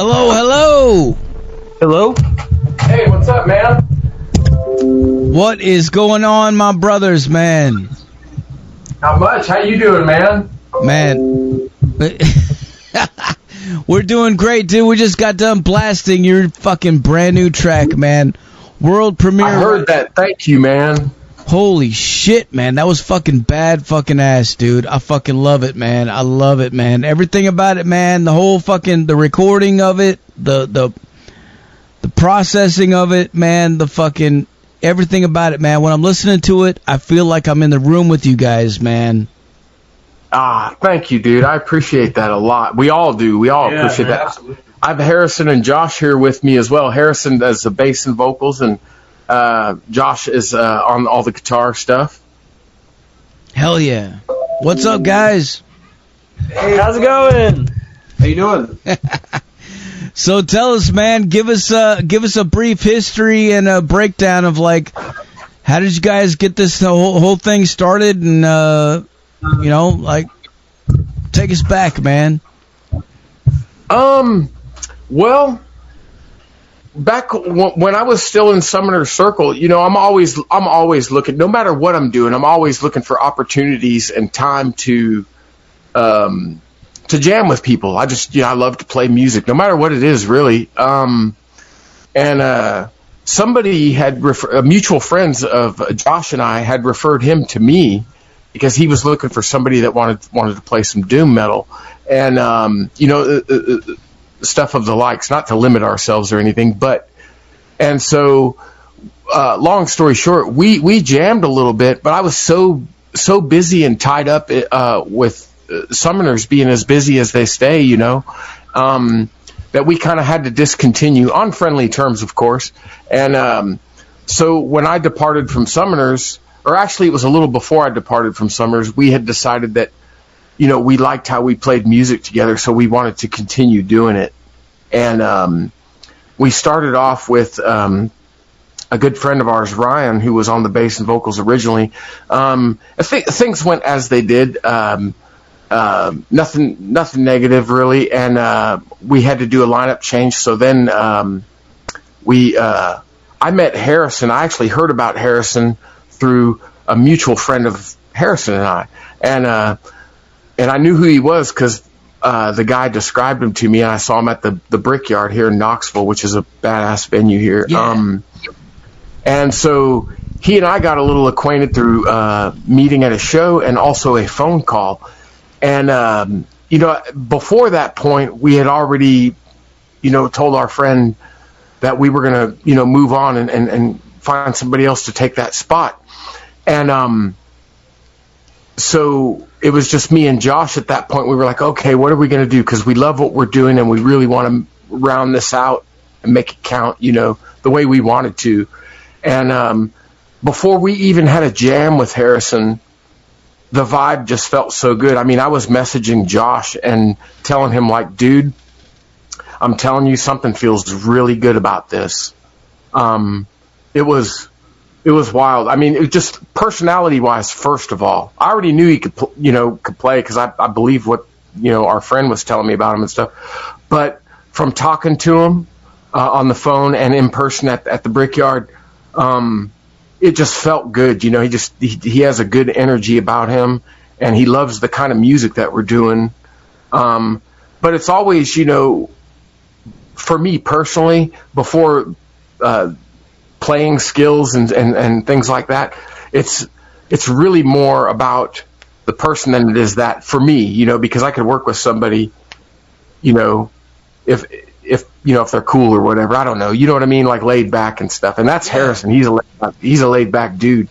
Hello, hello. Hello. Hey, what's up, man? What is going on, my brothers, man? Not much. How you doing, man? Man, we're doing great, dude. We just got done blasting your fucking brand new track, man. World premiere. I heard that. Thank you, man. Holy shit, man. That was fucking bad fucking ass, dude. I fucking love it, man. I love it, man. Everything about it, man. The whole fucking, the recording of it, the processing of it, man. The fucking, everything about it, man. When I'm listening to it, I feel like I'm in the room with you guys, man. Thank you, dude. I appreciate that a lot. We all do. We all appreciate that. Absolutely. I have Harrison and Josh here with me as well. Harrison does the bass and vocals, and Josh is on all the guitar stuff. Hell yeah. What's up, guys? Hey, how's it going? How you doing? So tell us, man, give us a brief history and a breakdown of, like, how did you guys get this whole thing started, and you know, like, take us back, man. Well, back when I was still in Summoner's Circle, you know, I'm always looking, no matter what I'm doing, I'm always looking for opportunities and time to jam with people. I just, you know, I love to play music, no matter what it is, really. Somebody had mutual friends of Josh and I had referred him to me because he was looking for somebody that wanted to play some doom metal, and you know, stuff of the likes. Not to limit ourselves or anything, and so long story short, we jammed a little bit, but I was so busy and tied up with Summoners being as busy as they stay, you know, that we kind of had to discontinue on friendly terms, of course. And so when I departed from Summoners, or actually it was a little before I departed from Summoners, we had decided that, you know, we liked how we played music together, so we wanted to continue doing it. And we started off with a good friend of ours, Ryan, who was on the bass and vocals originally. I think things went as they did. Nothing negative really, and we had to do a lineup change. So then I met Harrison. I actually heard about Harrison through a mutual friend of Harrison and I, and I knew who he was because the guy described him to me, and I saw him at the Brickyard here in Knoxville, which is a badass venue here. Yeah. And so he and I got a little acquainted through meeting at a show and also a phone call. And, you know, before that point, we had already, you know, told our friend that we were going to, you know, move on and find somebody else to take that spot. And so it was just me and Josh at that point. We were like, okay, what are we going to do? Because we love what we're doing and we really want to round this out and make it count, you know, the way we wanted to. And before we even had a jam with Harrison, the vibe just felt so good. I mean, I was messaging Josh and telling him, like, dude, I'm telling you, something feels really good about this. It was wild. I mean, it just personality-wise, first of all. I already knew he could play because I believe what, you know, our friend was telling me about him and stuff. But from talking to him on the phone and in person at the Brickyard, it just felt good. You know, he has a good energy about him, and he loves the kind of music that we're doing. But it's always, you know, for me personally, before playing skills and things like that, it's really more about the person than it is that for me, you know, because I could work with somebody, you know, if you know, if they're cool or whatever, I don't know, you know what I mean, like laid back and stuff. And that's Harrison. He's a laid back dude,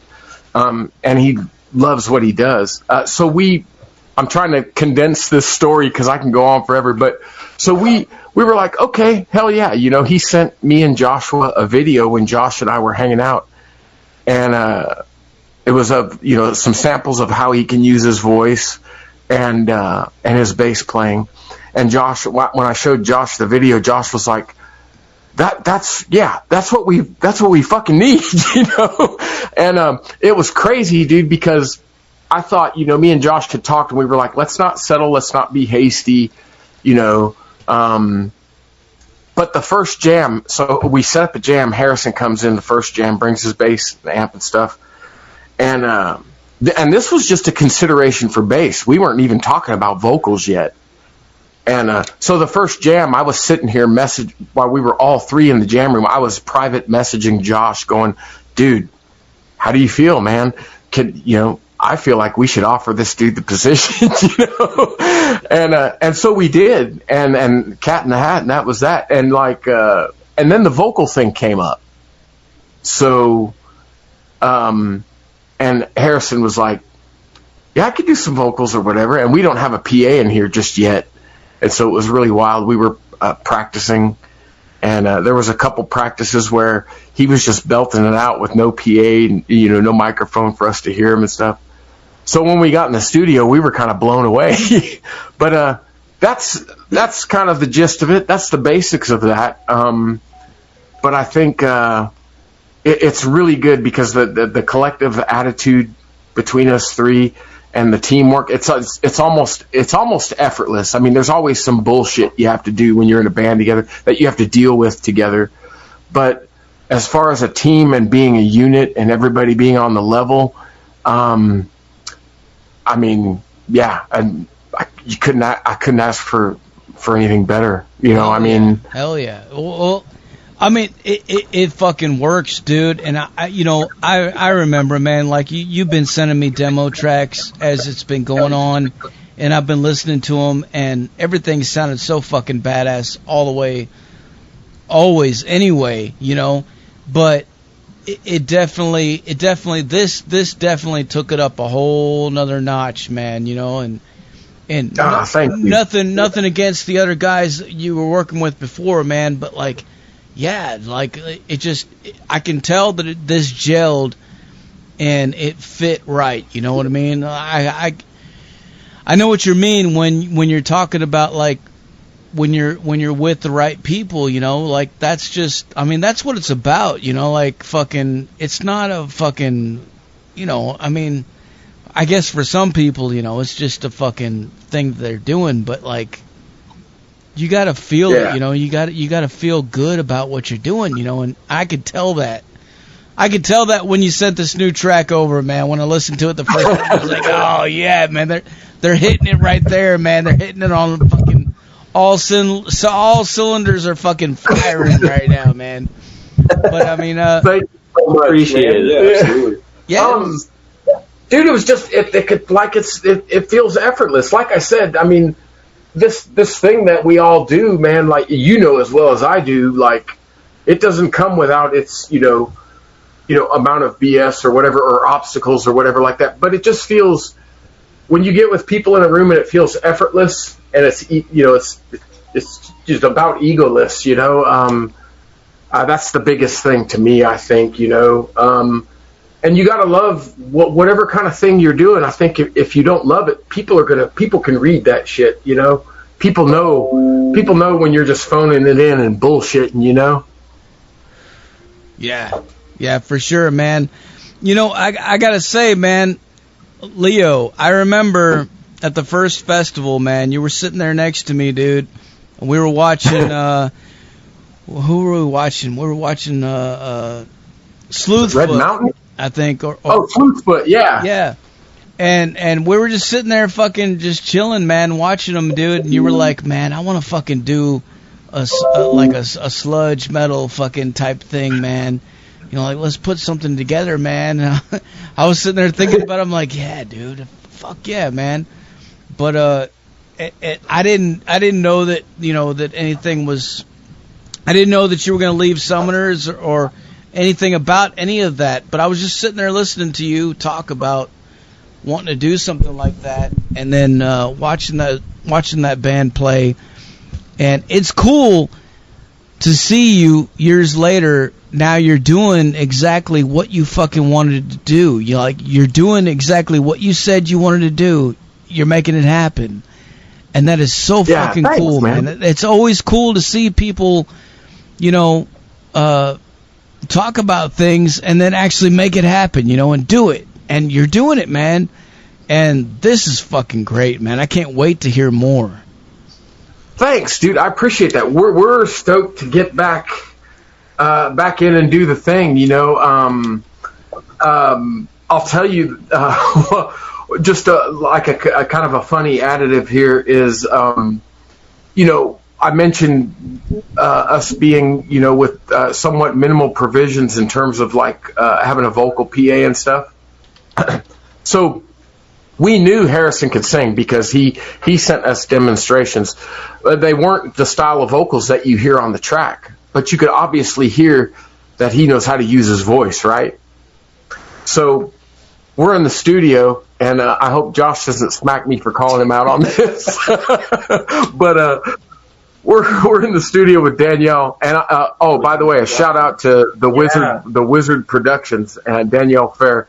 and he loves what he does. So I'm trying to condense this story because I can go on forever. But so we were like, okay, hell yeah, you know. He sent me and Joshua a video when Josh and I were hanging out, and it was you know, some samples of how he can use his voice and his bass playing. And Josh, when I showed Josh the video, Josh was like, that's what we fucking need, you know? And it was crazy, dude, because I thought, you know, me and Josh had talked, and we were like, let's not settle, let's not be hasty, you know. but the first jam, so we set up a jam. Harrison comes in the first jam, brings his bass, the amp and stuff. And this was just a consideration for bass. We weren't even talking about vocals yet. And so the first jam, I was sitting here while we were all three in the jam room. I was private messaging Josh going, dude, how do you feel, man? I feel like we should offer this dude the position, and so we did, and Cat in the Hat, and that was that, and and then the vocal thing came up, so, and Harrison was like, yeah, I could do some vocals or whatever, and we don't have a PA in here just yet, and so it was really wild. We were practicing, and there was a couple practices where he was just belting it out with no PA, and, no microphone for us to hear him and stuff. So when we got in the studio, we were kind of blown away. But that's kind of the gist of it. That's the basics of that. But I think it's really good because the collective attitude between us three and the teamwork, it's almost effortless. I mean, there's always some bullshit you have to do when you're in a band together that you have to deal with together. But as far as a team and being a unit and everybody being on the level, I mean, yeah, and I couldn't ask for anything better. I mean, hell yeah. Well, I mean, it fucking works, dude. And I remember, man, like you've been sending me demo tracks as it's been going on, and I've been listening to them, and everything sounded so fucking badass all the way, always, anyway, But it definitely this definitely took it up a whole nother notch, man, and thank you. Nothing against the other guys you were working with before, man, but I can tell that this gelled and it fit right, you know what I mean? I know what you mean when you're talking about when you're with the right people, that's just, I mean, that's what it's about, fucking, it's not a fucking, I mean, I guess for some people, it's just a fucking thing that they're doing, but you gotta feel it, you gotta feel good about what you're doing, and I could tell that. I could tell that when you sent this new track over, man. When I listened to it the first time, I was like, oh yeah, man, they're hitting it right there, man. They're hitting it on fucking all cylinders are fucking firing right now, man. But I mean, thank you so much, appreciate it. Yeah, absolutely. Yeah, dude, it was just it feels effortless. Like I said, I mean, this thing that we all do, man. Like as well as I do, it doesn't come without its amount of BS or whatever, or obstacles or whatever like that. But it just feels, when you get with people in a room and it feels effortless, and it's just about egoless, that's the biggest thing to me, I think, and you gotta love whatever kind of thing you're doing. I think if you don't love it, people can read that shit, people know when you're just phoning it in and bullshitting, Yeah, for sure, man. I gotta say, man, Leo, I remember at the first festival, man, you were sitting there next to me, dude, and we were watching, who were we watching? We were watching, Sleuthfoot. Red Mountain? I think. Sleuthfoot, yeah. Yeah. And we were just sitting there fucking just chilling, man, watching them, dude, and you were like, man, I want to fucking do a sludge metal fucking type thing, man. Let's put something together, man. I was sitting there thinking about it. I'm like, yeah, dude, fuck yeah, man. But I didn't know that that anything was. I didn't know that you were going to leave Summoners or anything about any of that. But I was just sitting there listening to you talk about wanting to do something like that, and then watching that band play. And it's cool to see you years later. Now you're doing exactly what you fucking wanted to do. You're doing exactly what you said you wanted to do. You're making it happen. And that is so fucking cool, man. It's always cool to see people, talk about things and then actually make it happen, and do it. And you're doing it, man. And this is fucking great, man. I can't wait to hear more. Thanks, dude. I appreciate that. We're stoked to get back in and do the thing. I'll tell you, just like a kind of a funny additive here is, I mentioned us being, with somewhat minimal provisions in terms of like having a vocal PA and stuff. So we knew Harrison could sing because he sent us demonstrations. They weren't the style of vocals that you hear on the track, but you could obviously hear that he knows how to use his voice, right? So we're in the studio, and I hope Josh doesn't smack me for calling him out on this. But we're in the studio with Danielle, and by the way, a shout out to the Wizard Productions and Danielle Fair.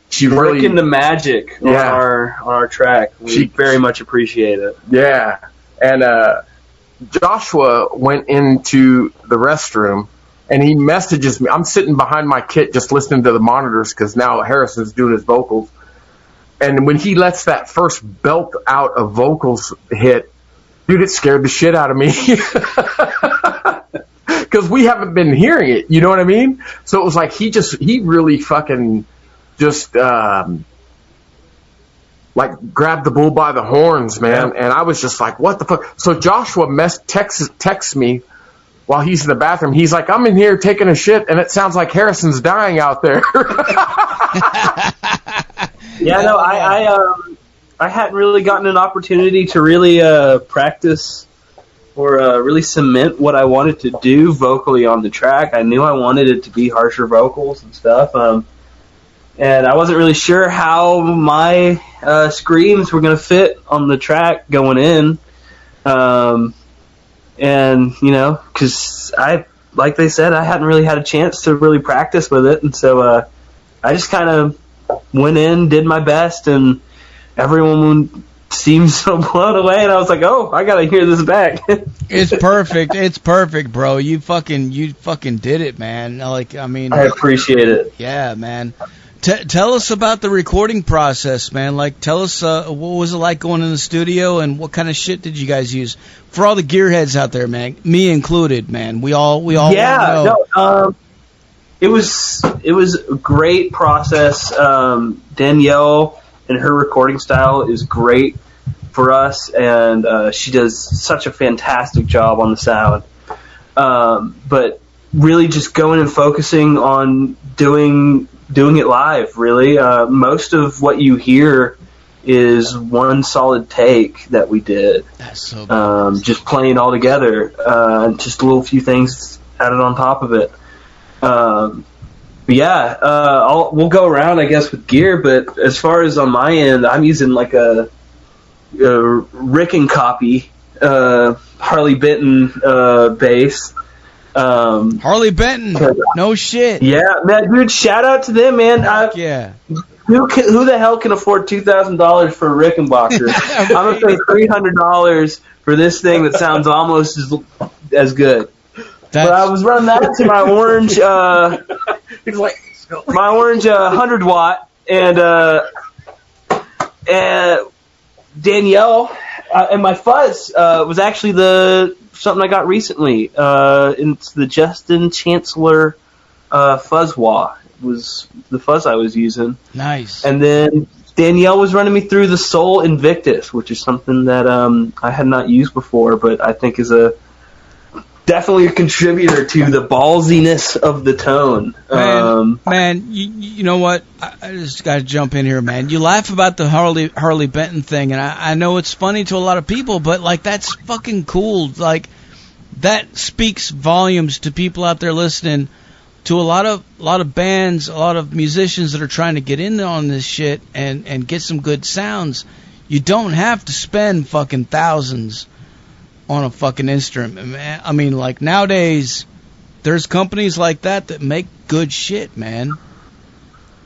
She really working the magic on our track. We very much appreciate it. Yeah, and Joshua went into the restroom. And he messages me. I'm sitting behind my kit just listening to the monitors because now Harrison's doing his vocals. And when he lets that first belt out of vocals hit, dude, it scared the shit out of me. Because we haven't been hearing it, you know what I mean? So it was like he really fucking just like grabbed the bull by the horns, man. Yeah. And I was just like, what the fuck? So Joshua texts me while he's in the bathroom. He's like, I'm in here taking a shit, and it sounds like Harrison's dying out there. Yeah, no, I hadn't really gotten an opportunity to really practice or really cement what I wanted to do vocally on the track. I knew I wanted it to be harsher vocals and stuff, and I wasn't really sure how my screams were going to fit on the track going in. And, because like they said, I hadn't really had a chance to really practice with it. And so I just kind of went in, did my best, and everyone seemed so blown away. And I was like, oh, I got to hear this back. It's perfect. It's perfect, bro. You fucking did it, man. I appreciate it. Yeah, man. Tell us about the recording process, man. Like, tell us what was it like going in the studio, and what kind of shit did you guys use? For all the gearheads out there, man, me included, man. We all know. It was a great process. Danielle and her recording style is great for us, and she does such a fantastic job on the sound. But really, just going and focusing on doing it live, really. Most of what you hear is one solid take that we did. That's so bad. Just playing all together, just a little few things added on top of it. But yeah, we'll go around, I guess, with gear, but as far as on my end, I'm using like a Rick and Copy Harley Benton bass. Harley Benton, no shit. Yeah, man, dude, shout out to them, man. Yeah. Who the hell can afford $2,000 for a Rickenbacker? I'm gonna pay $300 for this thing that sounds almost as good. But I was running that to my orange, my orange 100 watt, and Danielle and my fuzz was actually something I got recently. It's the Justin Chancellor fuzz wah. Was the fuzz I was using. Nice. And then Danielle was running me through the Soul Invictus, which is something that I had not used before, but I think is definitely a contributor to the ballsiness of the tone. Man, you know what? I just got to jump in here, man. You laugh about the Harley Benton thing, and I know it's funny to a lot of people, but like that's fucking cool. Like that speaks volumes to people out there listening. To a lot of bands, a lot of musicians that are trying to get in on this shit and get some good sounds, you don't have to spend fucking thousands on a fucking instrument. I mean, like nowadays, there's companies like that make good shit, man.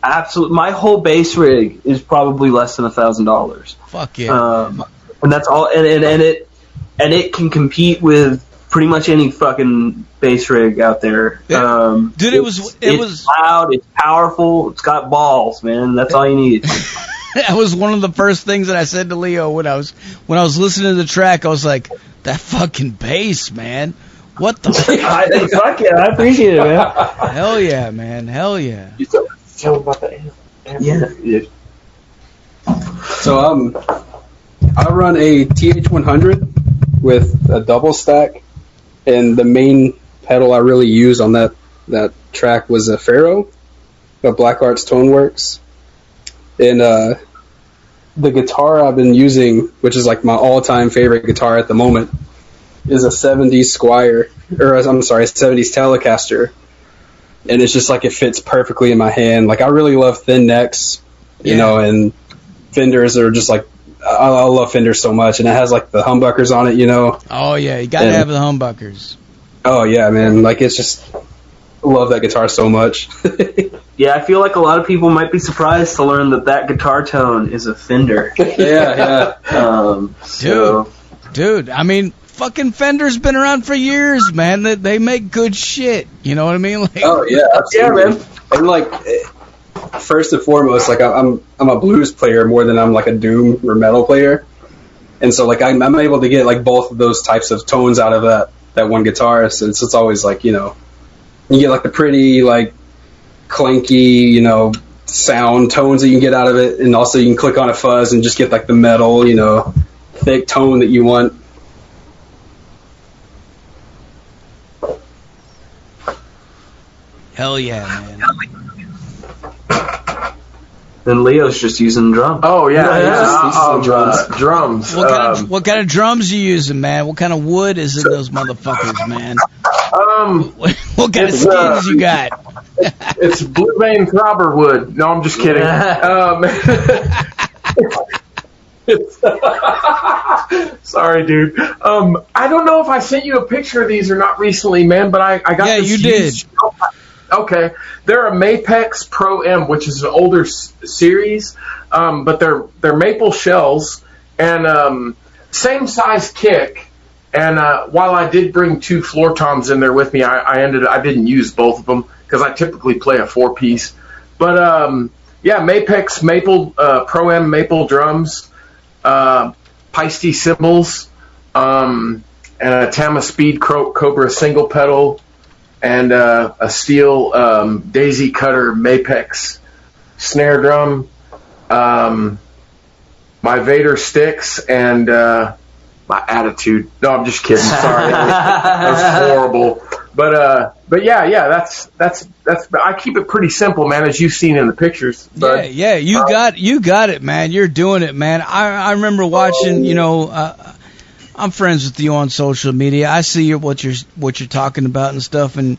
Absolutely, my whole bass rig is probably less than $1,000. Fuck yeah, and that's all. And it can compete with pretty much any fucking bass rig out there. Dude, it was loud, it's powerful, it's got balls, man. That's all you need. That was one of the first things that I said to Leo when I was listening to the track. I was like, that fucking bass, man. What the Fuck yeah, I appreciate it, man. Hell yeah, man. Hell yeah. You tell them about the amp. Yeah. So I run a TH100 with a double stack, and the main pedal I really use on that track was a Pharaoh, a Black Arts Toneworks, and the guitar I've been using, which is like my all-time favorite guitar at the moment, is a 70s Squier, or I'm sorry, a 70s Telecaster, and it's just like it fits perfectly in my hand. Like I really love thin necks, you know, and Fenders are just like, I love Fenders so much, and it has like the humbuckers on it, you know. Oh yeah, you gotta have the humbuckers. Oh yeah, man, like it's just, I love that guitar so much. Yeah, I feel like a lot of people might be surprised to learn that guitar tone is a Fender. Yeah. Dude, I mean, fucking Fender's been around for years, man. They make good shit. You know what I mean? Like, oh yeah, absolutely. Yeah, man. And like, first and foremost, like I'm a blues player more than I'm like a doom or metal player, and so like I'm able to get like both of those types of tones out of that one guitar. So it's always like, you know, you get like the pretty like clanky, you know, sound tones that you can get out of it, and also you can click on a fuzz and just get like the metal, you know, thick tone that you want. hell yeah, man. Then Leo's just using drums. Oh yeah, drums. Drums. What kind of drums you using, man? What kind of wood is in those motherfuckers, man? What kind of skins you got? It's blue vein throbber wood. No, I'm just kidding. Sorry, dude. I don't know if I sent you a picture of these or not recently, man, but I got Yeah, this you did. Okay. They're a Mapex Pro M, which is an older series, but they're maple shells and same size kick. And while I did bring 2 floor toms in there with me, I didn't use both of them because I typically play a 4-piece. But yeah, Mapex Maple Pro M maple drums, Peisty cymbals, and a Tama Speed Cobra single pedal, and a steel Daisy Cutter Mapex snare drum, my Vader sticks, and my Attitude. No, I'm just kidding. Sorry, that was horrible. But yeah, that's. I keep it pretty simple, man, as you've seen in the pictures. But, Yeah, you got it, man. You're doing it, man. I remember watching. You know, I'm friends with you on social media. I see what you're talking about and stuff, and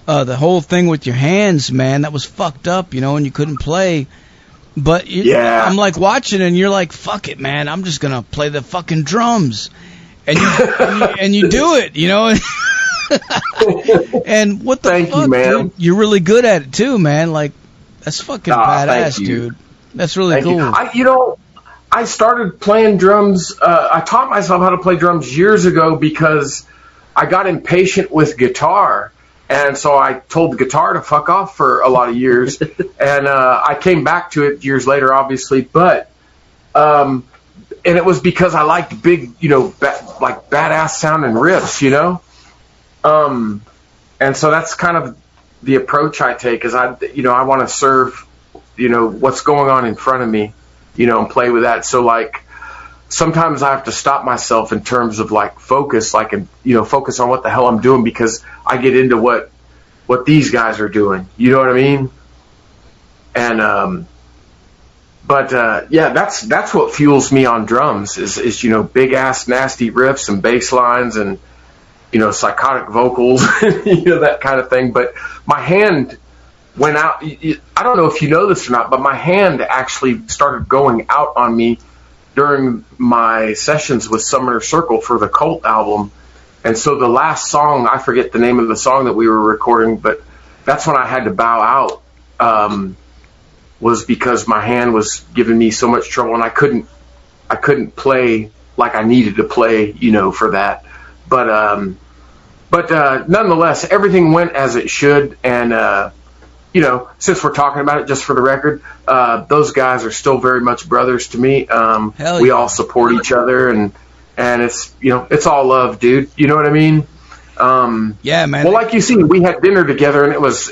the whole thing with your hands, man, that was fucked up, you know, and you couldn't play. But I'm like watching, and you're like, "Fuck it, man! I'm just gonna play the fucking drums," and you do it, you know. And what the Thank fuck, you, man. dude? You're really good at it too, man. Like that's fucking badass, dude. That's really cool. I started playing drums. I taught myself how to play drums years ago because I got impatient with guitar. And so I told the guitar to fuck off for a lot of years. And I came back to it years later, obviously. But, and it was because I liked big, you know, like badass sounding riffs, you know? And so that's kind of the approach I take is I want to serve, you know, what's going on in front of me, you know, and play with that. So like, sometimes I have to stop myself in terms of like focus, like, and, you know, focus on what the hell I'm doing because I get into what these guys are doing. You know what I mean? And, yeah, that's what fuels me on drums is, you know, big ass nasty riffs and bass lines and, you know, psychotic vocals, you know, that kind of thing. But my hand went out. I don't know if you know this or not, but my hand actually started going out on me during my sessions with Summoner Circle for the Cult album. And so the last song, I forget the name of the song that we were recording, but that's when I had to bow out, was because my hand was giving me so much trouble and I couldn't play like I needed to play, you know, for that. But nonetheless, everything went as it should. And, you know, since we're talking about it, just for the record, those guys are still very much brothers to me. We all support each other, and and it's it's all love, dude. You know what I mean? Yeah, man. Well, like you see, we had dinner together, and it was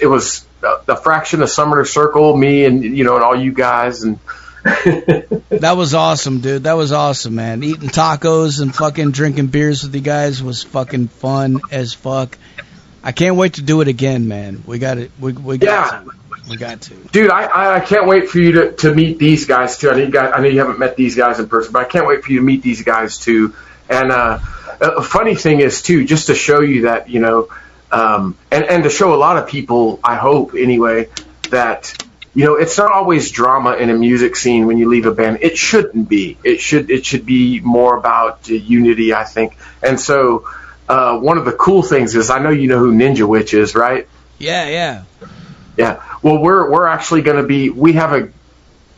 a fraction of Summoner Circle, me, and and all you guys, and that was awesome, dude. That was awesome, man. Eating tacos and fucking drinking beers with you guys was fucking fun as fuck. I can't wait to do it again, man. We got it. We got to. We got to. Dude, I can't wait for you to meet these guys too. I know you haven't met these guys in person, but I can't wait for you to meet these guys too. And a funny thing is too, just to show you that and to show a lot of people, I hope anyway, that it's not always drama in a music scene when you leave a band. It shouldn't be. It should be more about unity, I think. And so one of the cool things is, I know you know who Ninja Witch is, right? Yeah. Well, we're actually going to be. We have a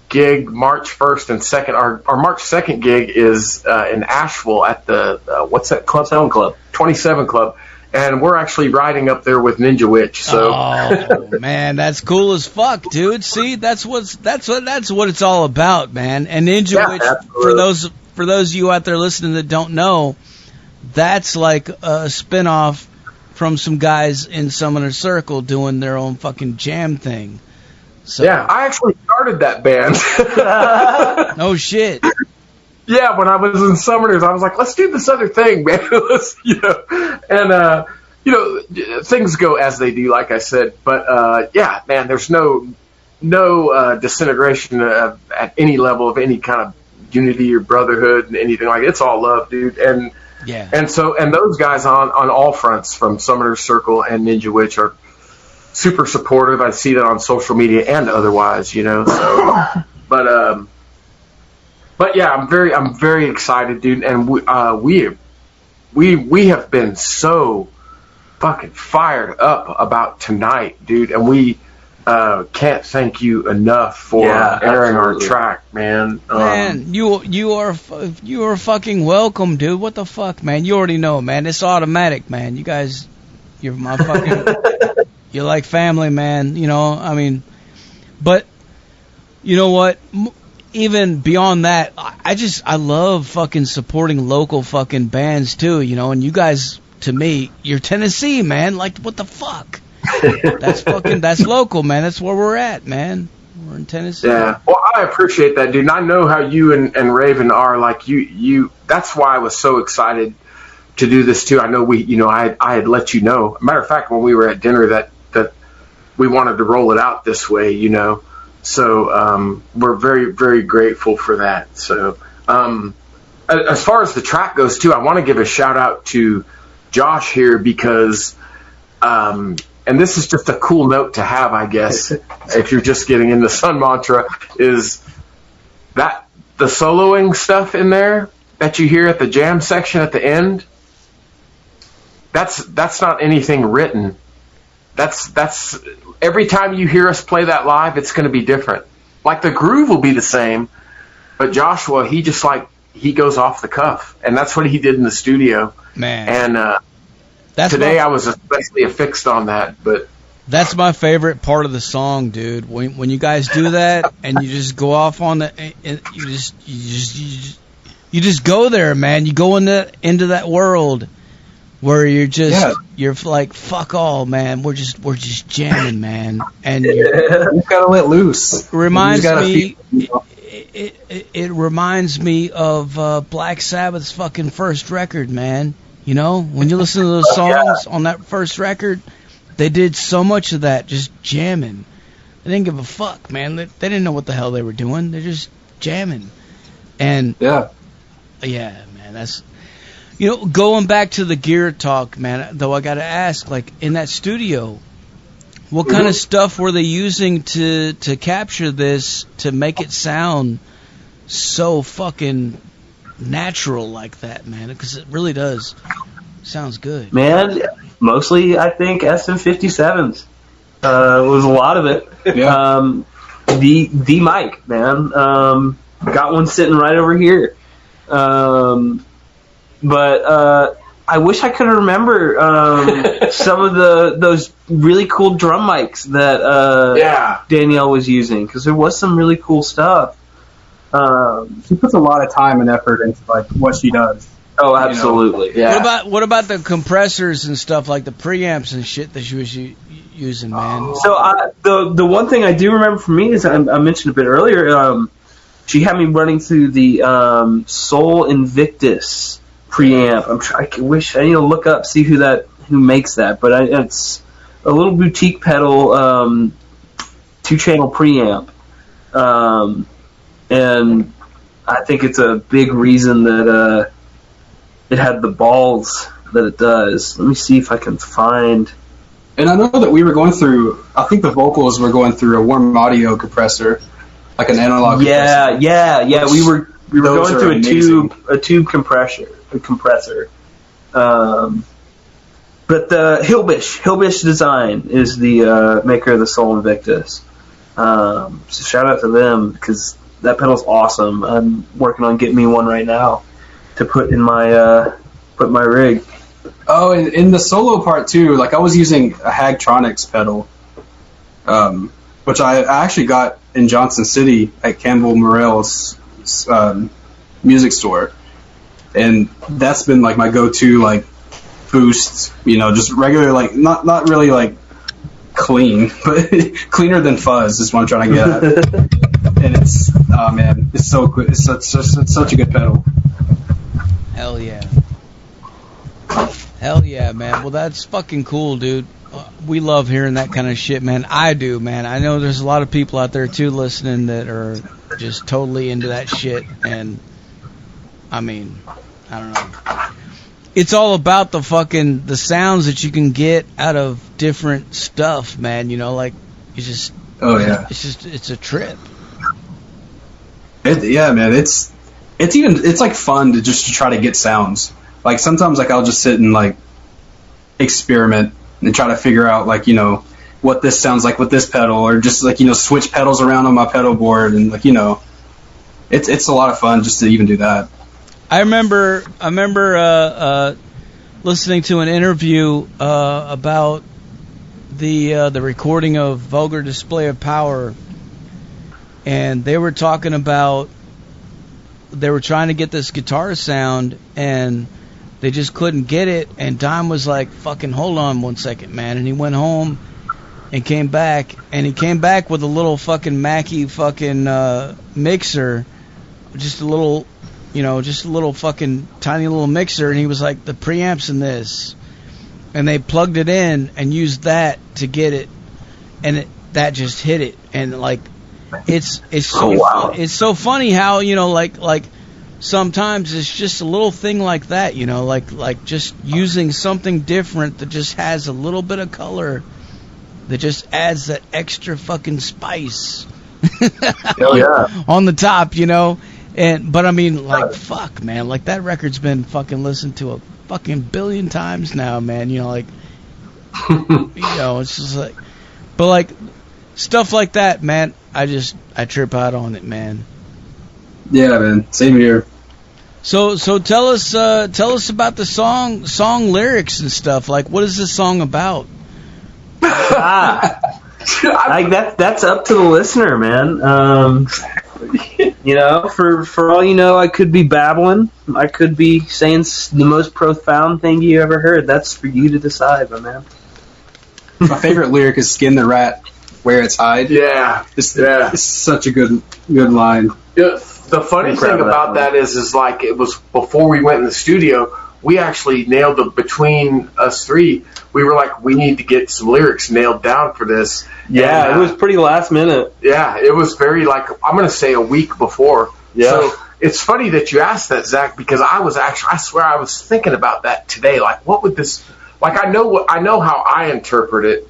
gig March 1st and 2nd. Our March 2nd gig is in Asheville at the what's that club? 27 Club. And we're actually riding up there with Ninja Witch. So, oh man, that's cool as fuck, dude. See, that's what it's all about, man. And Ninja Witch, absolutely. for those of you out there listening that don't know, that's like a spinoff from some guys in Summoner Circle doing their own fucking jam thing. So, yeah, I actually started that band. No shit. Yeah, when I was in Summoners, I was like, let's do this other thing, man. Things go as they do, like I said. But, yeah, man, there's no disintegration at any level of any kind of unity or brotherhood and anything like that. It's all love, dude. And yeah. And those guys on all fronts, from Summoner's Circle and Ninja Witch, are super supportive. I see that on social media and otherwise, So, but yeah, I'm very excited, dude. And we have been so fucking fired up about tonight, dude. And we can't thank you enough for airing our track, man. Man, you are fucking welcome, dude. What the fuck, man? You already know, man. It's automatic, man. You guys, you're my fucking, you're like family, man. I mean, but you know what? Even beyond that, I love fucking supporting local fucking bands too, and you guys, to me, you're Tennessee, man. Like, what the fuck? That's local, man. That's where we're at, man. We're in Tennessee. Yeah. Well, I appreciate that, dude. And I know how you and Raven are. Like, you that's why I was so excited to do this too. I know I had let you know. Matter of fact, when we were at dinner, that we wanted to roll it out this way, So we're very, very grateful for that. So as far as the track goes, too, I want to give a shout-out to Josh here because and this is just a cool note to have, I guess, if you're just getting into Sun Mantra, is that the soloing stuff in there that you hear at the jam section at the end, that's not anything written. That's every time you hear us play that live, it's going to be different. Like, the groove will be the same, but Joshua, he goes off the cuff, and that's what he did in the studio. Man, and today I was especially affixed on that. But that's my favorite part of the song, dude. When you guys do that and you just go off on the, you just go there, man. You go into that world where you're like, fuck all, man. We're just jamming, man. And you gotta let loose. Reminds me. It reminds me of Black Sabbath's fucking first record, man. When you listen to those songs on that first record, they did so much of that, just jamming. They didn't give a fuck, man. They didn't know what the hell they were doing. They're just jamming. And yeah, man, that's. Going back to the gear talk, man, though, I got to ask, like, in that studio, what kind of stuff were they using to capture this, to make it sound so fucking natural like that, man? Because it really does. Sounds good. Man, mostly, I think, SM57s. Was a lot of it. Yeah. The mic, man. Got one sitting right over here. But I wish I could remember some of those really cool drum mics that Danielle was using, because there was some really cool stuff. She puts a lot of time and effort into like what she does. Oh, absolutely. Yeah. What about the compressors and stuff, like the preamps and shit that you was using, man? So the one thing I do remember from me is I mentioned a bit earlier. She had me running through the Soul Invictus preamp. I need to look up, see who makes that, but it's a little boutique pedal, 2-channel preamp, and I think it's a big reason that it had the balls that it does. Let me see if I can find. And I know that we were going through, I think the vocals were going through a warm audio compressor, like an analog compressor. Yeah. We were going through amazing. a tube compressor. But the Hillbish Design is the maker of the Soul Invictus. So shout out to them, because that pedal's awesome. I'm working on getting me one right now to put in my rig. Oh, and in the solo part too, like I was using a Hagtronics pedal, which I actually got in Johnson City at Campbell Morrell's music store, and that's been like my go-to like boost, just regular, like not really like clean, but cleaner than fuzz is what I'm trying to get at. And it's, oh man, it's so good. It's such a good pedal. Hell yeah, man. Well, that's fucking cool, dude. We love hearing that kind of shit, man. I do, man. I know there's a lot of people out there too listening that are just totally into that shit, and I mean, I don't know. It's all about the sounds that you can get out of different stuff, man. Like it's just. Oh yeah. It's a trip. Yeah, man. It's like fun to try to get sounds. Like sometimes, like I'll just sit and like experiment and try to figure out like what this sounds like with this pedal, or just like switch pedals around on my pedal board, and like it's a lot of fun just to even do that. I remember listening to an interview about the recording of Vulgar Display of Power, and they were talking about they were trying to get this guitar sound and they just couldn't get it, and Dime was like, fucking hold on 1 second, man, and he went home and came back, with a little fucking Mackie fucking mixer, just a little fucking tiny little mixer, and he was like, the preamp's in this, and they plugged it in and used that to get it, and that just hit it, and like it's so it's so funny how like sometimes it's just a little thing like that, like just using something different that just has a little bit of color that just adds that extra fucking spice. Oh yeah, on the top, but I mean, like, fuck, man, like that record's been fucking listened to a fucking billion times now, man. Like, it's just like, but like stuff like that, man. I trip out on it, man. Yeah, man. Same here. So tell us about the song lyrics and stuff. Like, what is this song about? Like that's up to the listener, man. For all you know, I could be babbling. I could be saying the most profound thing you ever heard. That's for you to decide, my man. My favorite lyric is "Skin the rat where it's hide." Yeah, it's such a good line. Yeah, the funny thing about that is like it was before we went in the studio. We actually nailed it between us three. We were like, we need to get some lyrics nailed down for this. Yeah, and, it was pretty last minute. Yeah, it was very like, I'm going to say a week before. Yeah. So it's funny that you asked that, Zach, because I swear I was thinking about that today. Like, what would this, like, I know how I interpret it,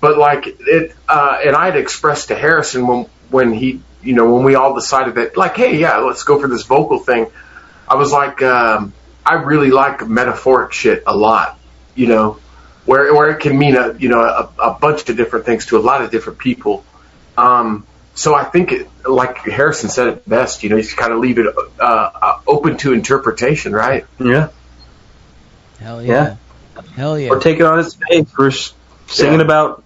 but like it, and I had expressed to Harrison when he, when we all decided that, like, hey, yeah, let's go for this vocal thing. I was like, I really like metaphoric shit a lot, where it can mean a bunch of different things to a lot of different people. So I think like Harrison said it best, you just kind of leave it open to interpretation, right? Yeah. Hell yeah. Hell yeah. Or take it on its face. We're singing about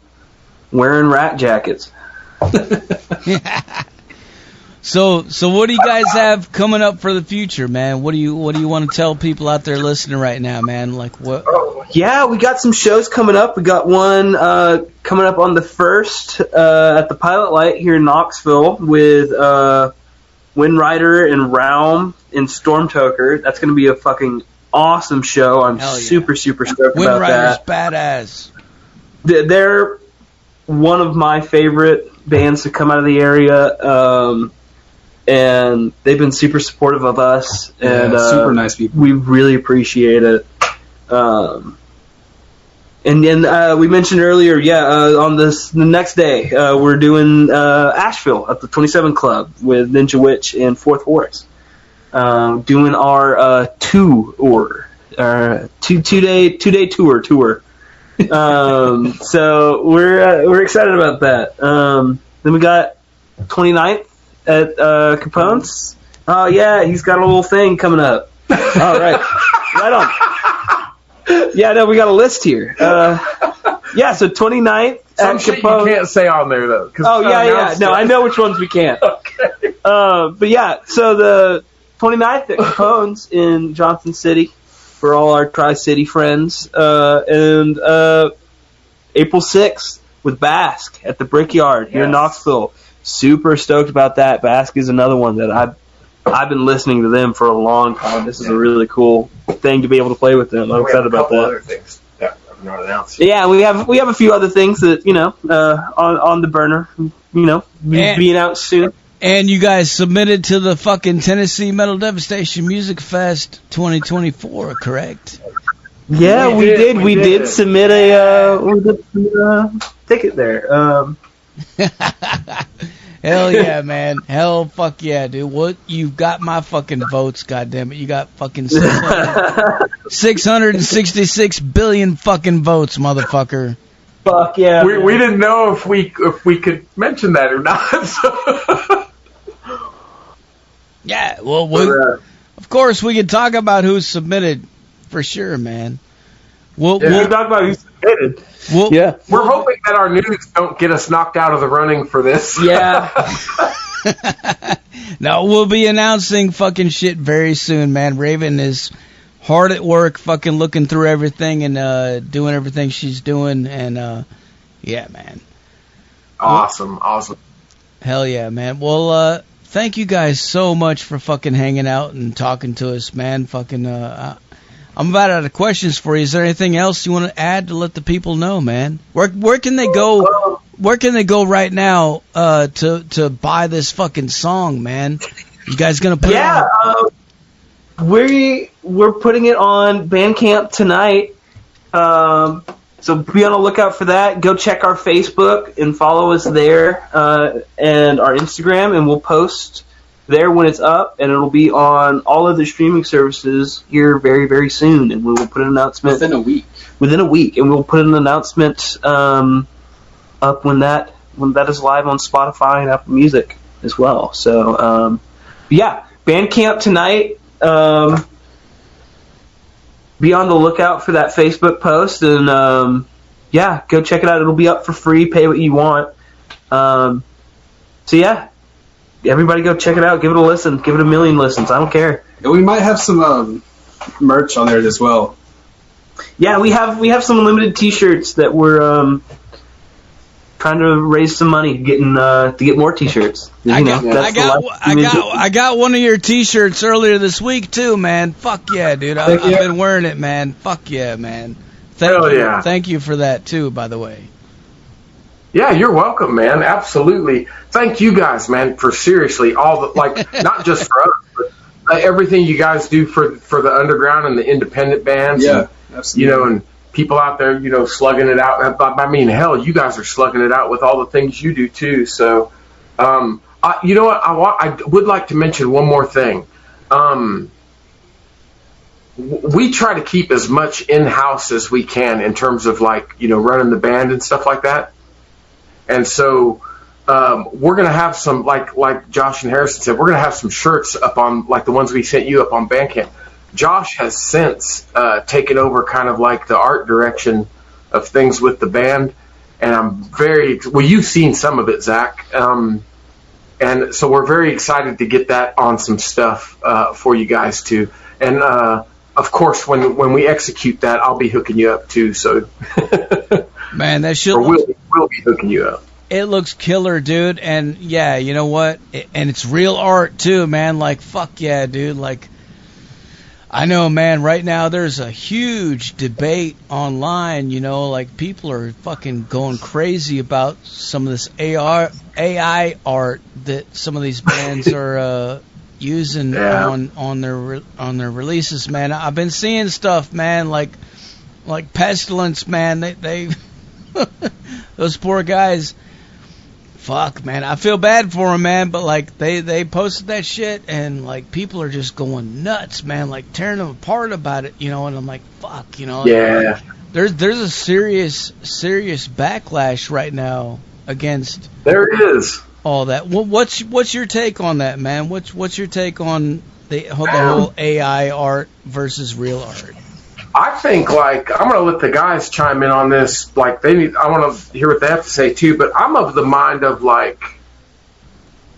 wearing rat jackets. So what do you guys have coming up for the future, man? What do you want to tell people out there listening right now, man? Like what? Yeah, we got some shows coming up. We got one coming up on the 1st at the Pilot Light here in Knoxville with Windrider and Realm and Stormtoker. That's going to be a fucking awesome show. I'm super stoked about that. Windrider's badass. They're one of my favorite bands to come out of the area, and they've been super supportive of us. And super nice people. We really appreciate it. And then we mentioned earlier, on the next day, we're doing Asheville at the 27 Club with Ninja Witch and Fourth Horse, doing our two-day tour. So we're excited about that. Then we got 29th at Capone's. Oh yeah, he's got a little thing coming up. All right, right on. Yeah, no, we got a list here. So 29th Some at shit Capone's. you can't say on there though. Oh yeah. No, I know which ones we can't. Okay. But yeah, so the 29th at Capone's in Johnson City for all our Tri-City friends, and April 6th with Basque at the Brickyard here in Knoxville. Super stoked about that. Basque is another one that I've been listening to them for a long time. This is a really cool thing to be able to play with them. I'm excited about that. Other things that I've not announced. Yeah, we have a few other things that on the burner. Being out soon. And you guys submitted to the fucking Tennessee Metal Devastation Music Fest 2024, correct? Yeah, we did. We did submit a ticket there. Hell yeah, man. Hell fuck yeah, dude. What? You've got my fucking votes, goddammit. You got fucking 666 billion fucking votes, motherfucker. Fuck yeah. We didn't know if we could mention that or not. So. Yeah, well, of course we can talk about who submitted for sure, man. We'll talk about who submitted. We're hoping that our news don't get us knocked out of the running for this. Yeah. No, we'll be announcing fucking shit very soon, man. Raven is hard at work, fucking looking through everything and doing everything she's doing, and yeah, man. Awesome. Hell yeah, man. Well, thank you guys so much for fucking hanging out and talking to us, man. Fucking, I'm about out of questions for you. Is there anything else you want to add to let the people know, man? Where can they go? Where can they go right now to buy this fucking song, man? You guys gonna put it on? We're putting it on Bandcamp tonight. So be on the lookout for that. Go check our Facebook and follow us there, and our Instagram, and we'll post there when it's up, and it'll be on all of the streaming services here very, very soon, and we will put an announcement within a week, and we'll put an announcement up when that is live on Spotify and Apple Music as well. So Bandcamp tonight. Be on the lookout for that Facebook post, and go check it out. It'll be up for free. Pay what you want. Everybody go check it out. Give it a listen. Give it a million listens. I don't care. And we might have some merch on there as well. Yeah, we have some limited T-shirts that we're trying to raise some money, to get more T-shirts. I got one of your T-shirts earlier this week too, man. Fuck yeah, dude. I've been wearing it, man. Fuck yeah, man. Thank you for that too, by the way. Yeah, you're welcome, man. Absolutely. Thank you guys, man, for seriously all the not just for us, but everything you guys do for the underground and the independent bands. Yeah, absolutely. And people out there, slugging it out. I mean, hell, you guys are slugging it out with all the things you do too. So, you know what? I would like to mention one more thing. We try to keep as much in-house as we can in terms of running the band and stuff like that. And so we're going to have some, like Josh and Harrison said, we're going to have some shirts up on, the ones we sent you up on Bandcamp. Josh has since taken over kind of the art direction of things with the band. And I'm you've seen some of it, Zach. And so we're very excited to get that on some stuff for you guys too. And of course, when we execute that, I'll be hooking you up too. So Man, that shit. Or we'll be hooking you up. It looks killer, dude. And yeah, you know what? And it's real art too, man. Like, fuck yeah, dude. Like, I know, man, right now there's a huge debate online, you know, like people are fucking going crazy about some of this AI art that some of these bands are using on their releases, man. I've been seeing stuff, man, like Pestilence, man. They those poor guys. Fuck, man. I feel bad for them, man, but, like, they posted that shit, and, like, people are just going nuts, man, like, tearing them apart about it, you know, and I'm like, fuck, you know. Yeah. There's a serious backlash right now against... There is. All that. What's your take on that, man? What's your take on the whole AI art versus real art? I think, like, I'm going to let the guys chime in on this. Like, I want to hear what they have to say, too. But I'm of the mind of, like,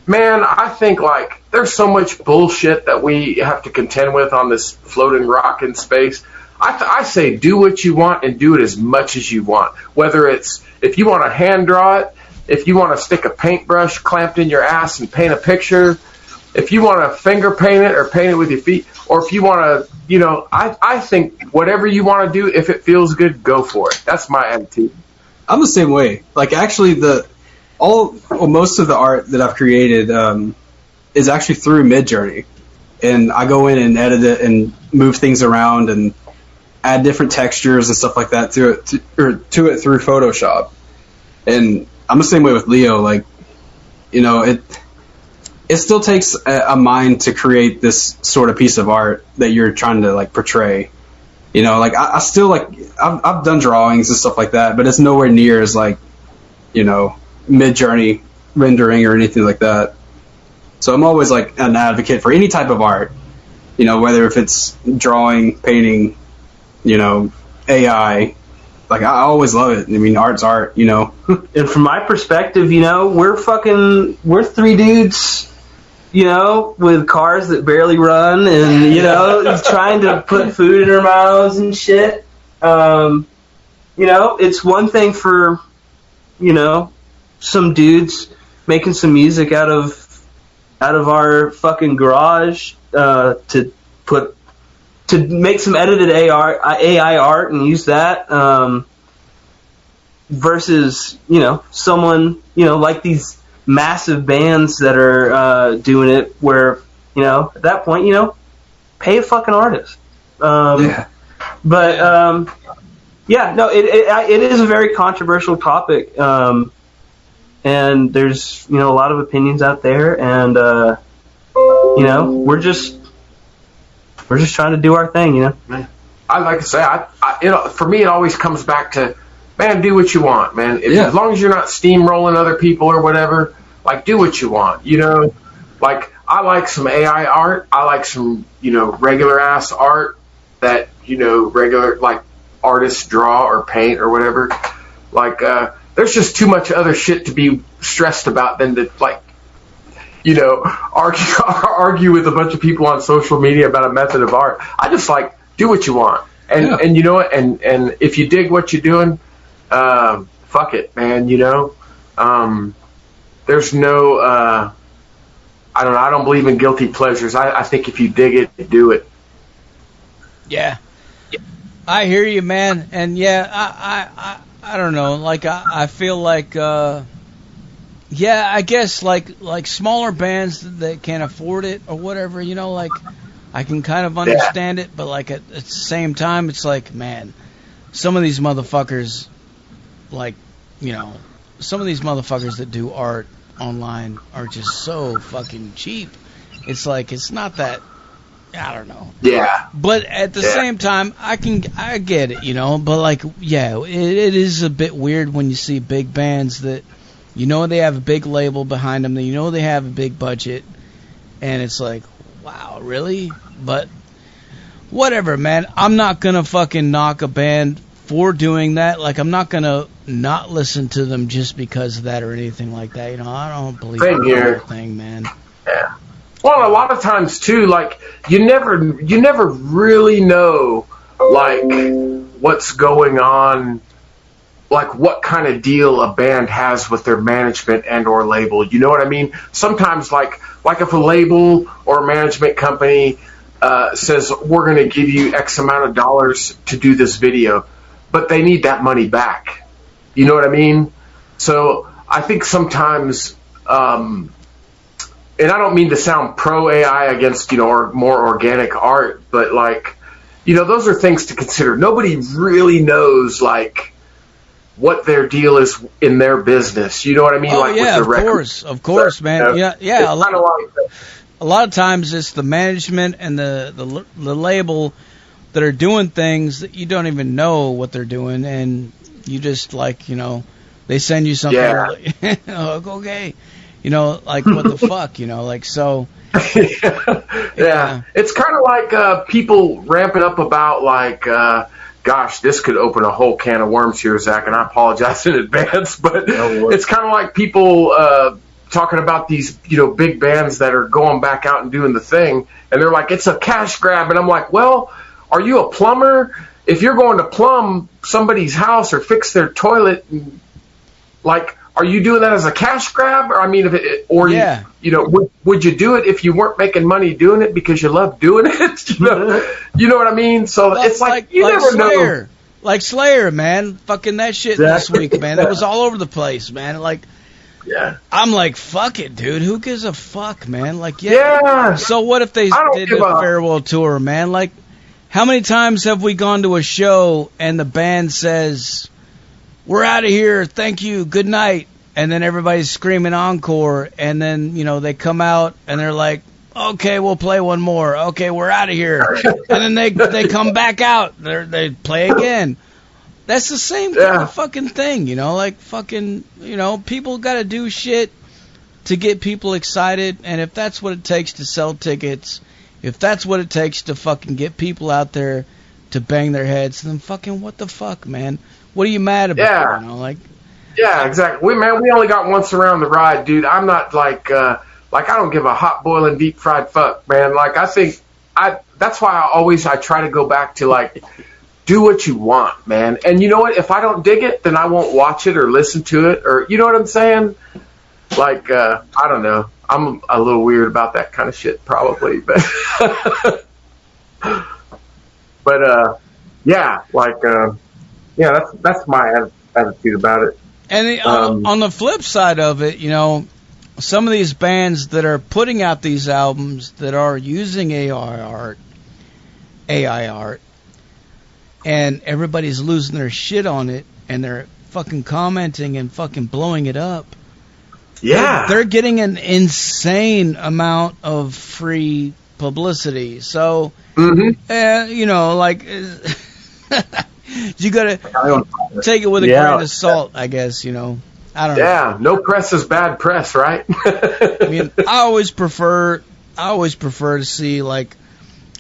man, I think, like, there's so much bullshit that we have to contend with on this floating rock in space. I say do what you want and do it as much as you want. Whether it's, if you want to hand draw it, if you want to stick a paintbrush clamped in your ass and paint a picture, if you want to finger paint it or paint it with your feet, or if you want to, you know, I think whatever you want to do, if it feels good, go for it. That's my attitude. I'm the same way. Like, actually, most of the art that I've created is actually through Midjourney, and I go in and edit it and move things around and add different textures and stuff like that to it through Photoshop. And I'm the same way with Leo. Like, you know, it still takes a mind to create this sort of piece of art that you're trying to, like, portray. You know, like, I still, like, I've done drawings and stuff like that, but it's nowhere near as, like, you know, Midjourney rendering or anything like that. So I'm always, like, an advocate for any type of art, you know, whether if it's drawing, painting, you know, AI. Like, I always love it. I mean, art's art, you know. And from my perspective, you know, we're three dudes, you know, with cars that barely run and, you know, trying to put food in our mouths and shit. You know, it's one thing for, you know, some dudes making some music out of our fucking garage to make some edited AI art and use that versus, you know, someone, you know, like these massive bands that are doing it where, you know, at that point, you know, pay a fucking artist. Yeah. But, yeah, no, it is a very controversial topic. And there's, you know, a lot of opinions out there. And, you know, we're just trying to do our thing, you know. I like to say, for me, it always comes back to, man, do what you want, man. As long as you're not steamrolling other people or whatever, like, do what you want, you know. Like, I like some AI art. I like some, you know, regular ass art that, you know, regular, like, artists draw or paint or whatever. Like, there's just too much other shit to be stressed about than to, like, you know, argue with a bunch of people on social media about a method of art. I just, like, do what you want. And you know what? And if you dig what you're doing, fuck it, man, you know. There's no, I don't know, I don't believe in guilty pleasures. I think if you dig it, do it. Yeah. I hear you, man. And yeah, I don't know. Like, I feel like, yeah, I guess like smaller bands that can't afford it or whatever, you know, like, I can kind of understand it, but like at the same time, it's like, man, some of these motherfuckers, like, you know, some of these motherfuckers that do art online are just so fucking cheap. It's like, it's not that, I don't know. Yeah. But at the same time, I get it, you know, but like, yeah, it is a bit weird when you see big bands that, you know, they have a big label behind them, you know, they have a big budget, and it's like, wow, really? But whatever, man. I'm not gonna fucking knock a band for doing that. Like, I'm not gonna not listen to them just because of that or anything like that. You know, I don't believe in the whole thing, man. Yeah. Well, a lot of times too, like you never really know like what's going on, like what kind of deal a band has with their management and or label. You know what I mean? Sometimes like if a label or a management company says we're going to give you X amount of dollars to do this video, but they need that money back. You know what I mean? So I think sometimes, and I don't mean to sound pro AI against, you know, or more organic art, but like, you know, those are things to consider. Nobody really knows like what their deal is in their business. You know what I mean? Oh, like yeah, with the of course, man. Yeah. A lot of times it's the management and the label that are doing things that you don't even know what they're doing, and you just like, you know, they send you something. Like, okay, you know, like what the fuck, you know, like so. Yeah, it's kind of like people ramping up about like. Gosh, this could open a whole can of worms here, Zach, and I apologize in advance, but it's kind of like people talking about these, you know, big bands that are going back out and doing the thing, and they're like, it's a cash grab, and I'm like, well, are you a plumber? If you're going to plumb somebody's house or fix their toilet, like, are you doing that as a cash grab? Or I mean, you know, would you do it if you weren't making money doing it because you love doing it? You know what I mean? So it's like you never Slayer. know. Like Slayer, man, fucking that shit this week, man. That was all over the place, man. Like, yeah, I'm like, fuck it, dude. Who gives a fuck, man? Like, yeah. So what if they did a farewell tour, man? Like, how many times have we gone to a show and the band says, we're out of here, thank you, good night, and then everybody's screaming encore, and then, you know, they come out and they're like, okay, we'll play one more, okay, we're out of here, and then they come back out, they play again. That's the same kind of fucking thing, you know, like fucking, you know, people gotta do shit to get people excited, and if that's what it takes to sell tickets, if that's what it takes to fucking get people out there to bang their heads, then fucking what the fuck, man? What are you mad about? Yeah. You know, like. Yeah, exactly. We only got once around the ride, dude. I'm not like I don't give a hot boiling deep fried fuck, man. Like that's why I try to go back to like do what you want, man. And you know what? If I don't dig it, then I won't watch it or listen to it, or you know what I'm saying? Like I don't know. I'm a little weird about that kind of shit, probably, but yeah, like. Yeah, that's my attitude about it. And on the flip side of it, you know, some of these bands that are putting out these albums that are using AI art, and everybody's losing their shit on it, and they're fucking commenting and fucking blowing it up. Yeah. They're getting an insane amount of free publicity. So, you know, like... You gotta take it with a grain of salt, I guess, you know. I don't know. Yeah, no press is bad press, right? I mean, I always prefer to see like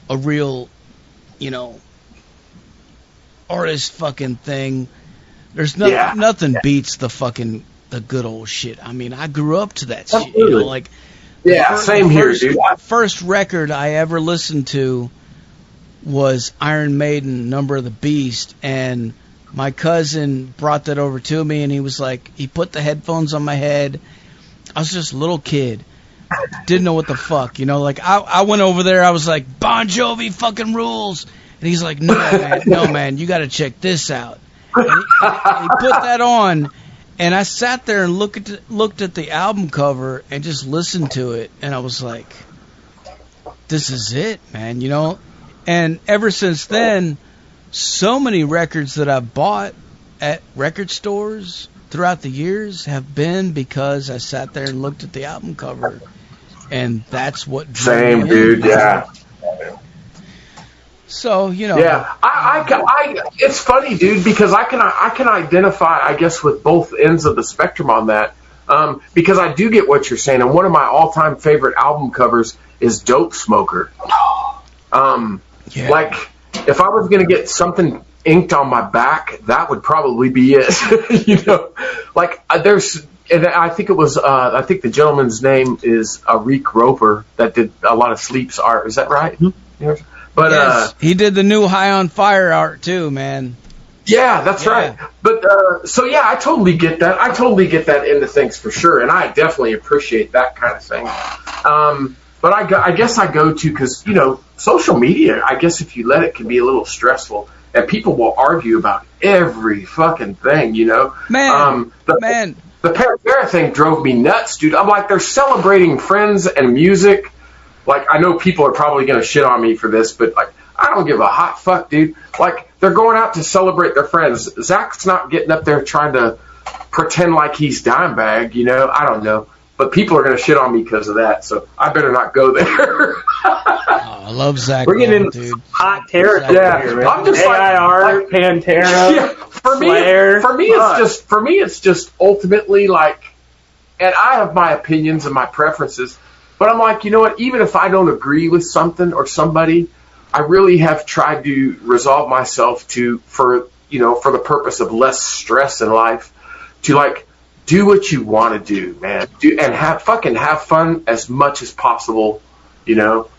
a real, you know, artist fucking thing. There's nothing beats the good old shit. I mean, I grew up to that shit, you know, like same here, dude. First record I ever listened to was Iron Maiden, Number of the Beast, and my cousin brought that over to me, and he was like, he put the headphones on my head. I was just a little kid, didn't know what the fuck, you know, like I went over there, I was like, Bon Jovi fucking rules, and he's like, no man, you got to check this out. And he put that on, and I sat there and looked at the album cover and just listened to it, and I was like, this is it, man, you know. And ever since then, so many records that I've bought at record stores throughout the years have been because I sat there and looked at the album cover, and that's what drew me in. Dude, yeah. So, you know. Yeah, it's funny, dude, because I can identify, I guess, with both ends of the spectrum on that, because I do get what you're saying, and one of my all-time favorite album covers is Dope Smoker. Like, if I was going to get something inked on my back, that would probably be it. You know, like there's, and I think it was, I think the gentleman's name is Rick Roper that did a lot of Sleep's art. Is that right? Mm-hmm. But yes, he did the new High on Fire art too, man. Yeah, that's right. But so yeah, I totally get that. I totally get that into things for sure, and I definitely appreciate that kind of thing. But I guess I go to, because, you know, social media, I guess if you let it, can be a little stressful, and people will argue about every fucking thing, you know. Man, the Pantera thing drove me nuts, dude. I'm like, they're celebrating friends and music. Like, I know people are probably going to shit on me for this, but, like, I don't give a hot fuck, dude. Like, they're going out to celebrate their friends. Zach's not getting up there trying to pretend like he's Dimebag, you know. I don't know. But people are going to shit on me because of that, so I better not go there. I love Zach. We're getting dude. Hot territory. Yeah, I'm just AIR, like Pantera, yeah, Slayer. For me, it's just ultimately like, and I have my opinions and my preferences, but I'm like, you know what? Even if I don't agree with something or somebody, I really have tried to resolve myself for the purpose of less stress in life, to like, do what you want to do, man. And have fun as much as possible, you know.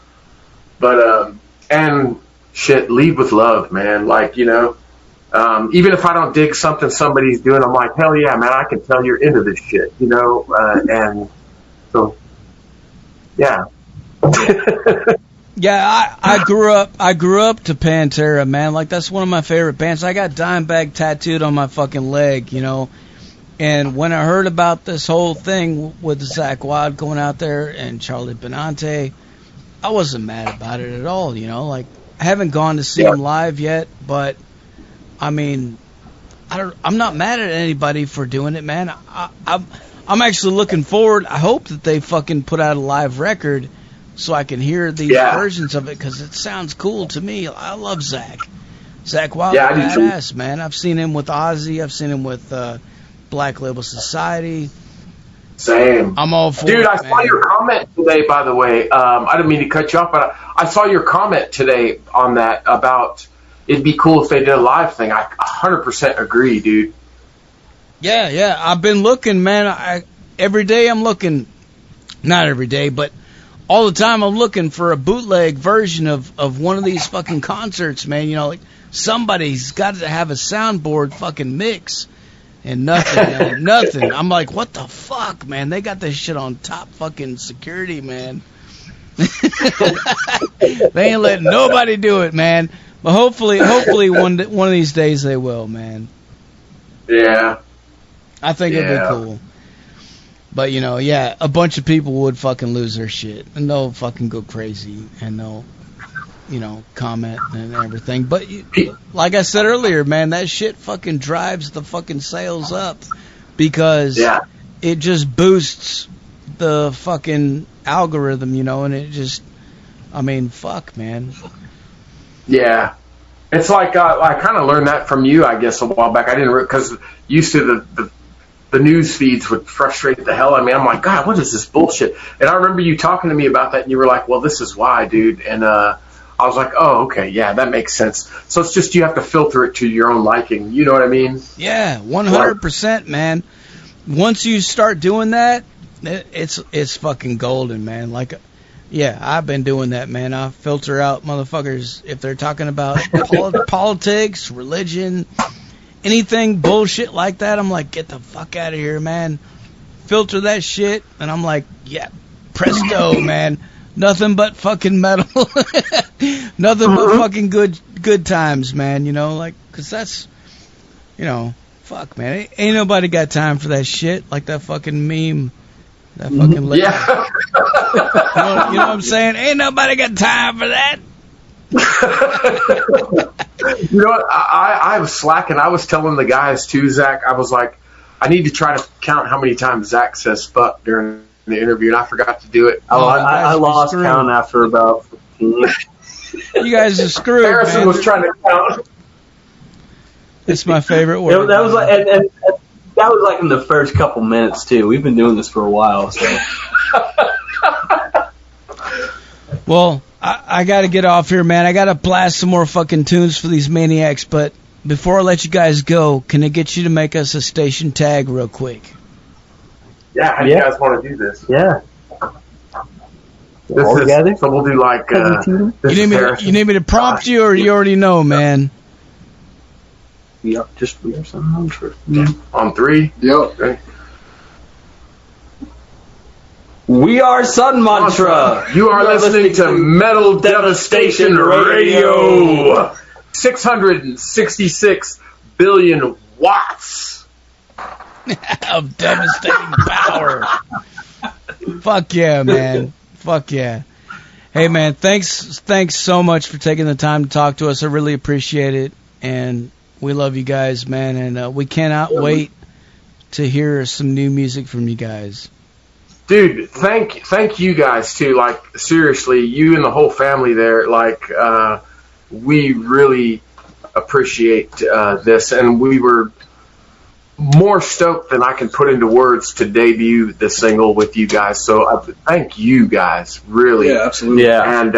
But and shit, lead with love, man. Like, you know, even if I don't dig something somebody's doing, I'm like, hell yeah, man, I can tell you're into this shit, you know. And so, yeah. Yeah, I grew up to Pantera, man. Like, that's one of my favorite bands. I got Dimebag tattooed on my fucking leg, you know. And when I heard about this whole thing with Zach Wild going out there and Charlie Benante, I wasn't mad about it at all, you know. Like, I haven't gone to see him live yet, but I mean, I'm not mad at anybody for doing it, man. I'm actually looking forward. I hope that they fucking put out a live record so I can hear these versions of it, because it sounds cool to me. I love Zach. Zach Wild, badass, man. I've seen him with Ozzy. I've seen him with Black Label Society. Same. I'm all for Dude, it, I saw your comment today, by the way. I didn't mean to cut you off, but I saw your comment today on that about it'd be cool if they did a live thing. I 100% agree, dude. Yeah. I've been looking, man. Every day I'm looking. Not every day, but all the time I'm looking for a bootleg version of one of these fucking concerts, man. You know, like, somebody's got to have a soundboard fucking mix. And nothing, man, nothing. I'm like, what the fuck, man? They got this shit on top fucking security, man. They ain't letting nobody do it, man. But hopefully one of these days they will, man. Yeah. I think it'd be cool. But, you know, yeah, a bunch of people would fucking lose their shit. And they'll fucking go crazy. And they'll, you know, comment and everything. But like I said earlier, man, that shit fucking drives the fucking sales up, because it just boosts the fucking algorithm, you know, and it just, I mean, fuck, man. Yeah. It's like I kind of learned that from you, I guess, a while back. I didn't, because used to the news feeds would frustrate the hell out of me. I'm like, God, what is this bullshit? And I remember you talking to me about that, and you were like, well, this is why, dude. And I was like, oh, okay, yeah, that makes sense. So it's just you have to filter it to your own liking. You know what I mean? Yeah, 100%, man. Once you start doing that, it's fucking golden, man. Like, yeah, I've been doing that, man. I filter out motherfuckers if they're talking about politics, religion, anything bullshit like that. I'm like, get the fuck out of here, man. Filter that shit, and I'm like, yeah, presto, man. Nothing but fucking metal. Nothing but fucking good times, man, you know, like, because that's, you know, fuck, man. Ain't nobody got time for that shit, like that fucking meme. That fucking lady. Yeah. You know what I'm saying? Ain't nobody got time for that. You know what? I was slacking. I was telling the guys, too, Zach, I was like, I need to try to count how many times Zach says fuck during the interview, and I forgot to do it. I lost count after about 15. You guys are screwed, Harrison man. was trying to count. It's my favorite word. That was like, and that was like in the first couple minutes too. We've been doing this for a while, so. Well, I got to get off here, man. I got to blast some more fucking tunes for these maniacs, but before I let you guys go, can I get you to make us a station tag real quick? Yeah, how do you guys want to do this? Yeah. This All is, together? so we'll do like, You need me to prompt you, or you already know, man? We are some mantra. On 3? Yep. Okay. We are Sun Mantra. You are listening to Metal Devastation Radio. 666 billion watts of devastating power. Fuck yeah, man. Fuck yeah. Hey, man, thanks so much for taking the time to talk to us. I really appreciate it, and we love you guys, man, and we cannot wait to hear some new music from you guys. Dude, thank you guys too. Like, seriously, you and the whole family there. Like, we really appreciate this, and we were more stoked than I can put into words to debut the single with you guys. So thank you guys, really. Yeah, absolutely. Yeah. And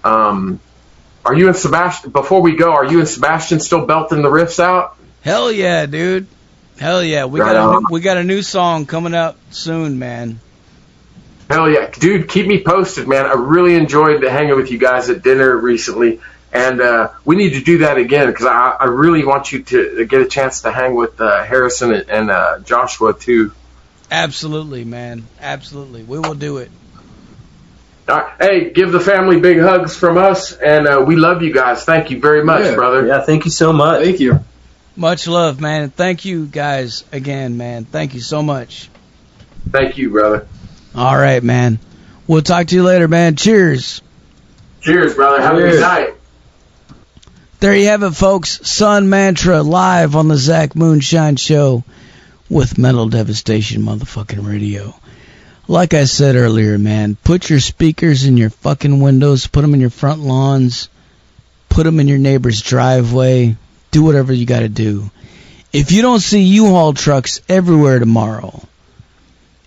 are you and Sebastian? Before we go, are you and Sebastian still belting the riffs out? Hell yeah, dude. Hell yeah. We got a new song coming up soon, man. Hell yeah. Dude, keep me posted, man. I really enjoyed hanging with you guys at dinner recently, and we need to do that again, because I really want you to get a chance to hang with Harrison and Joshua, too. Absolutely, man. Absolutely. We will do it. All right. Hey, give the family big hugs from us, and we love you guys. Thank you very much, brother. Yeah, thank you so much. Thank you. Much love, man. And thank you guys again, man. Thank you so much. Thank you, brother. All right, man. We'll talk to you later, man. Cheers. Cheers, brother. Have a good night. There you have it, folks. Sun Mantra live on the Zach Moonshine Show with Metal Devastation motherfucking radio. Like I said earlier, man, put your speakers in your fucking windows, put them in your front lawns, put them in your neighbor's driveway. Do whatever you got to do. If you don't see U-Haul trucks everywhere tomorrow,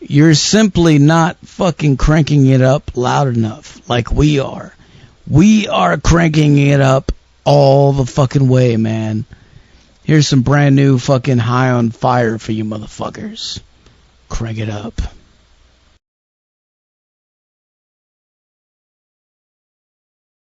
you're simply not fucking cranking it up loud enough like we are. We are cranking it up all the fucking way, man. Here's some brand new fucking High on Fire for you motherfuckers. Crank it up.